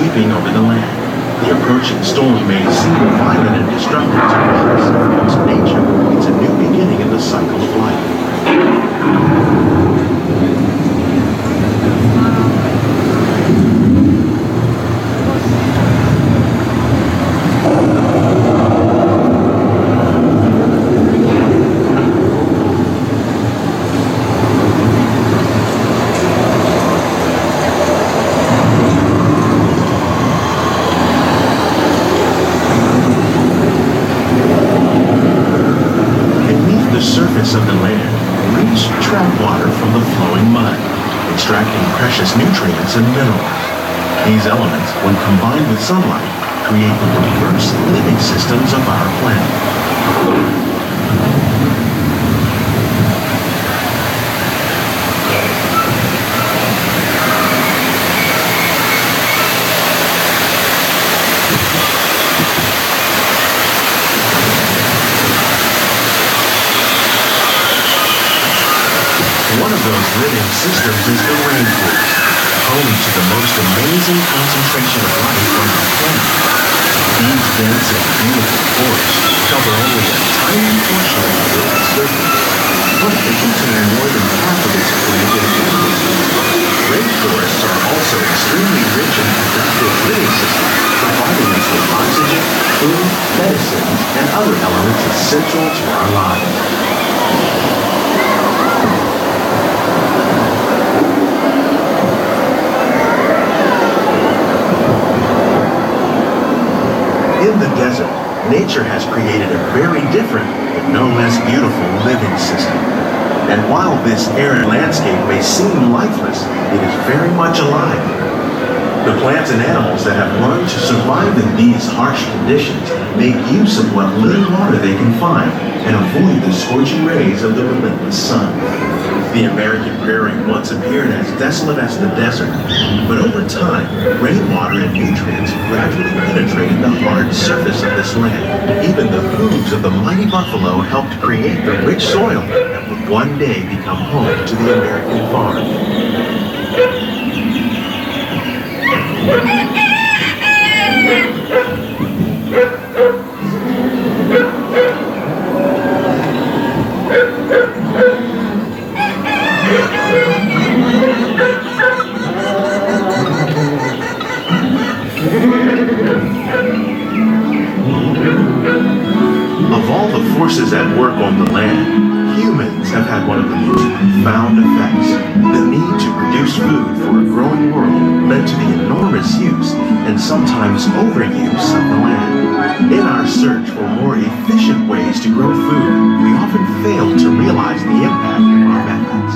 sweeping over the land. The approaching storm may seem violent and destructive to us, but to nature, it's a new beginning in the cycle of life. Of the land, roots trap water from the flowing mud, extracting precious nutrients and minerals. These elements, when combined with sunlight, create the diverse living systems of our planet. One of those living systems is the rainforest, home to the most amazing concentration of life on our planet. These dense and beautiful forests cover only a tiny portion of the Earth's surface, but they contain more than half of its plant and animal species. Rainforests are also extremely rich and productive living systems, providing us with oxygen, food, medicines, and other elements essential to our lives. In the desert, nature has created a very different, but no less beautiful living system. And while this arid landscape may seem lifeless, it is very much alive. The plants and animals that have learned to survive in these harsh conditions make use of what little water they can find and avoid the scorching rays of the relentless sun. The American prairie once appeared as desolate as the desert, but over time, rainwater and nutrients gradually penetrated the hard surface of this land. Even the hooves of the mighty buffalo helped create the rich soil that would one day become home to the American farm. Of all the forces at work on the land, humans have had one of the most profound effects. The need to produce food for a growing world led to the enormous use and sometimes overuse of the land. In our search for more efficient ways to grow food, we often fail to realize the impact of our methods.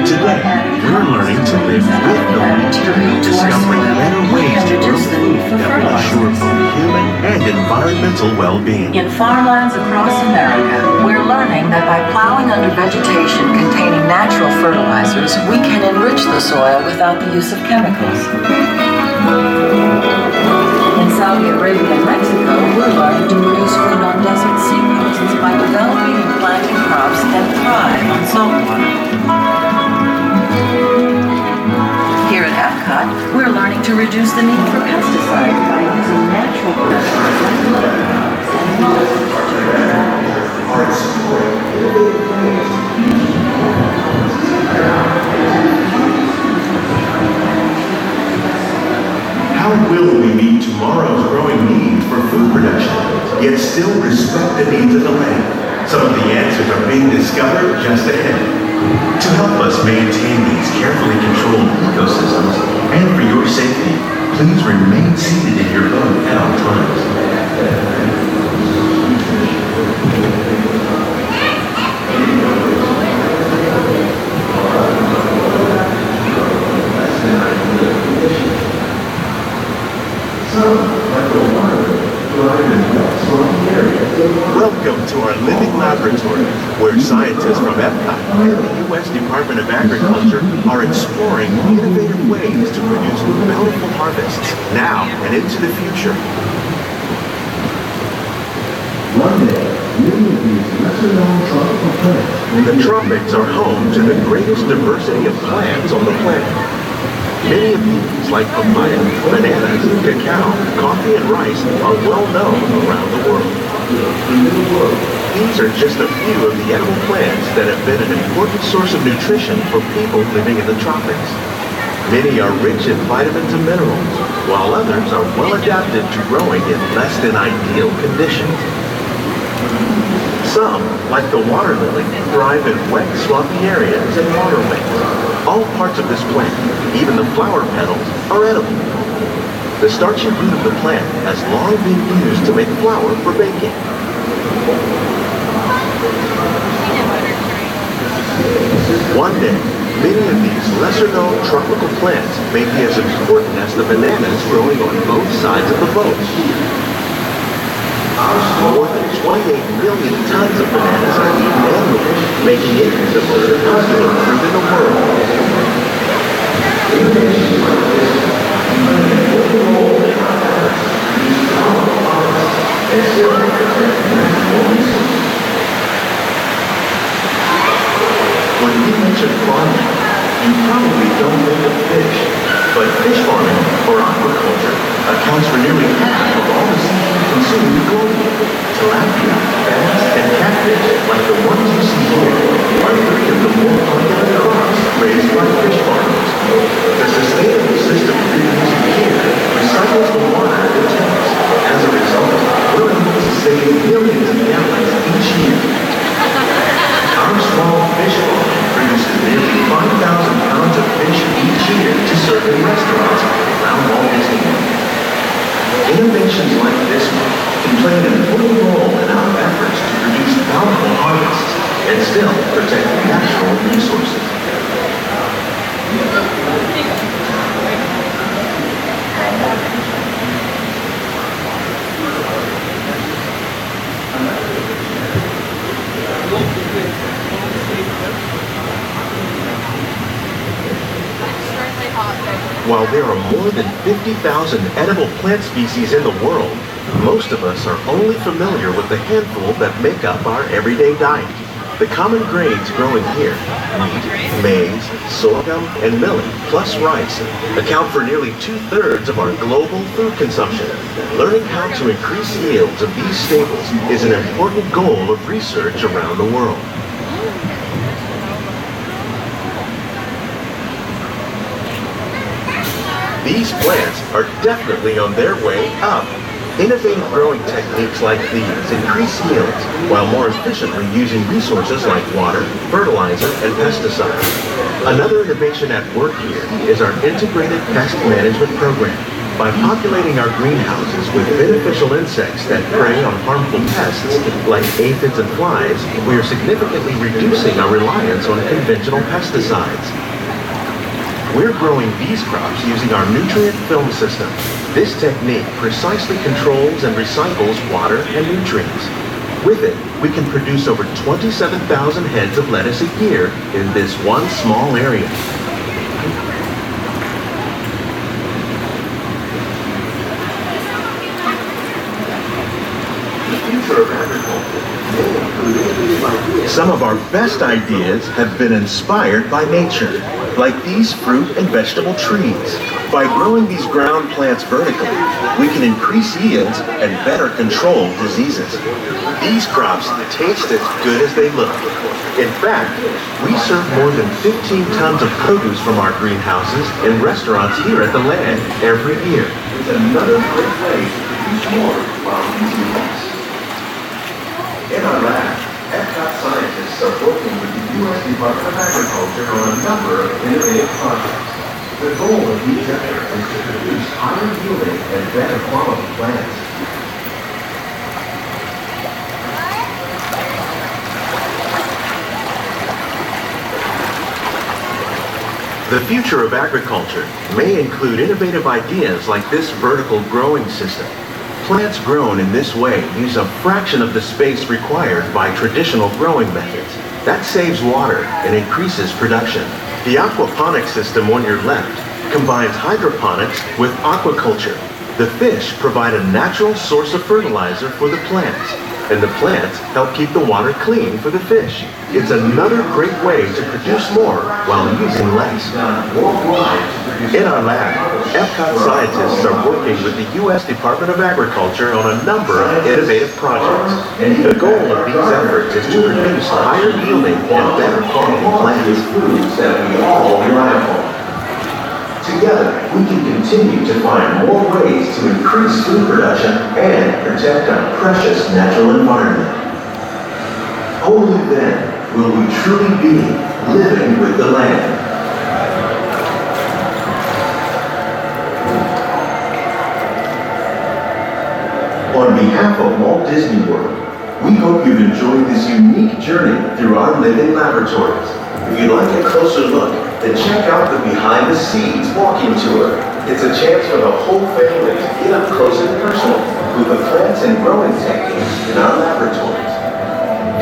Today, we're learning to live with the land, discovering better ways to grow food that will ensure both human and environmental well-being. In farmlands across America, we're learning that by plowing under vegetation containing natural fertilizers, we can enrich the soil without the use of chemicals. In Saudi Arabia and Mexico, we're learning to produce food on desert seacoasts by developing and planting crops that thrive on saltwater. Here at Epcot, we're learning to reduce the need for pesticides by using natural fertilizers like melons and How will we meet tomorrow's growing need for food production, yet still respect the needs of the land? Some of the answers are being discovered just ahead. To help us maintain these carefully controlled ecosystems, and for your safety, please remain seated in your boat at all times. Welcome to our living laboratory, where scientists from Epcot and the U.S. Department of Agriculture are exploring innovative ways to produce bountiful harvests now and into the future. The tropics are home to the greatest diversity of plants on the planet. Many of these, like papaya, bananas, cacao, coffee, and rice, are well known around the world. These are just a few of the edible plants that have been an important source of nutrition for people living in the tropics. Many are rich in vitamins and minerals, while others are well adapted to growing in less than ideal conditions. Some, like the water lily, thrive in wet, swampy areas and waterways. All parts of this plant, even the flower petals, are edible. The starchy root of the plant has long been used to make flour for baking. One day, many of these lesser-known tropical plants may be as important as the bananas growing on both sides of the boat. More than 28 million tons of bananas are eaten annually, making it the most popular fruit in the world. When we mention farming, you probably don't think of fish, but fish farming, or aquaculture, accounts for nearly half of all the seafood consumed globally. Tilapia, bass, and catfish, like the ones you see here, are three of the more popular crops raised by fish farmers. The sustainable system we're using here recycles the water it takes. As a result, we're able to save millions of gallons each year. Our small fish farm produces nearly 5,000 pounds of fish each year to serve in restaurants around Walt Disney World. Innovations like this one can play an important role in our efforts to produce bountiful harvests and still protect natural resources. While there are more than 50,000 edible plant species in the world, most of us are only familiar with the handful that make up our everyday diet. The common grains growing here, wheat, maize, sorghum, and millet, plus rice, account for nearly 2/3 of our global food consumption. Learning how to increase yields of these staples is an important goal of research around the world. These plants are definitely on their way up. Innovative growing techniques like these increase yields while more efficiently using resources like water, fertilizer, and pesticides. Another innovation at work here is our integrated pest management program. By populating our greenhouses with beneficial insects that prey on harmful pests like aphids and flies, we are significantly reducing our reliance on conventional pesticides. We're growing these crops using our nutrient film system. This technique precisely controls and recycles water and nutrients. With it, we can produce over 27,000 heads of lettuce a year in this one small area. The future of agriculture may include innovative ideas. Some of our best ideas have been inspired by nature, like these fruit and vegetable trees. By growing these ground plants vertically, we can increase yields and better control diseases. These crops taste as good as they look. In fact, we serve more than 15 tons of produce from our greenhouses in restaurants here at the land every year. It's another great way to produce more while using less. In our lab, Epcot scientists are working with the U.S. Department of Agriculture on a number of innovative projects. The goal of these efforts is to produce higher yielding and better quality plants. The future of agriculture may include innovative ideas like this vertical growing system. Plants grown in this way use a fraction of the space required by traditional growing methods. That saves water and increases production. The aquaponics system on your left combines hydroponics with aquaculture. The fish provide a natural source of fertilizer for the plants. And the plants help keep the water clean for the fish. It's another great way to produce more while using less. In our lab, Epcot scientists are working with the U.S. Department of Agriculture on a number of innovative projects. The goal of these efforts is to produce higher yielding and better quality plants. Foods that we all rely upon. Together, we can continue to find more ways to increase food production and protect our precious natural environment. Only then will we truly be living with the land. On behalf of Walt Disney World, we hope you've enjoyed this unique journey through our living laboratories. If you'd like a closer look, then check out the Behind the Scenes walking tour. It's a chance for the whole family to get up close and personal with the plants and growing techniques in our laboratories.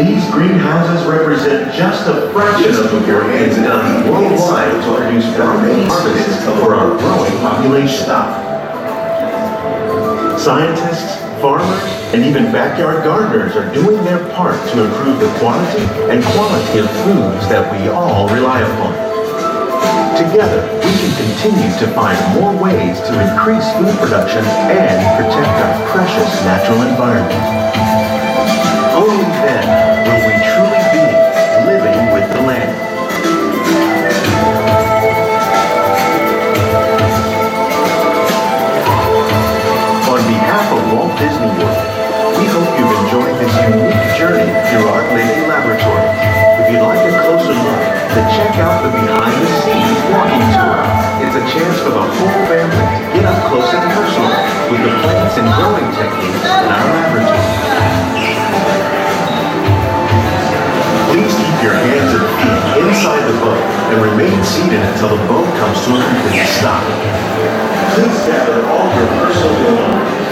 These greenhouses represent just a fraction of the work that's done worldwide to produce gourmet harvests for our growing population. Scientists, farmers, and even backyard gardeners are doing their part to improve the quantity and quality of foods that we all rely upon. Together, we can continue to find more ways to increase food production and protect our precious natural environment. Only then will we truly be living with the land. On behalf of Walt Disney World, we hope you've enjoyed this unique journey through our living laboratories. If you'd like a closer look, then check out the Behind the Scenes walking tour. It's a chance for the whole family to get up close and personal with the plants and growing techniques in our laboratory. Please keep your hands and feet inside the boat and remain seated until the boat comes to a complete stop. Please gather all your personal belongings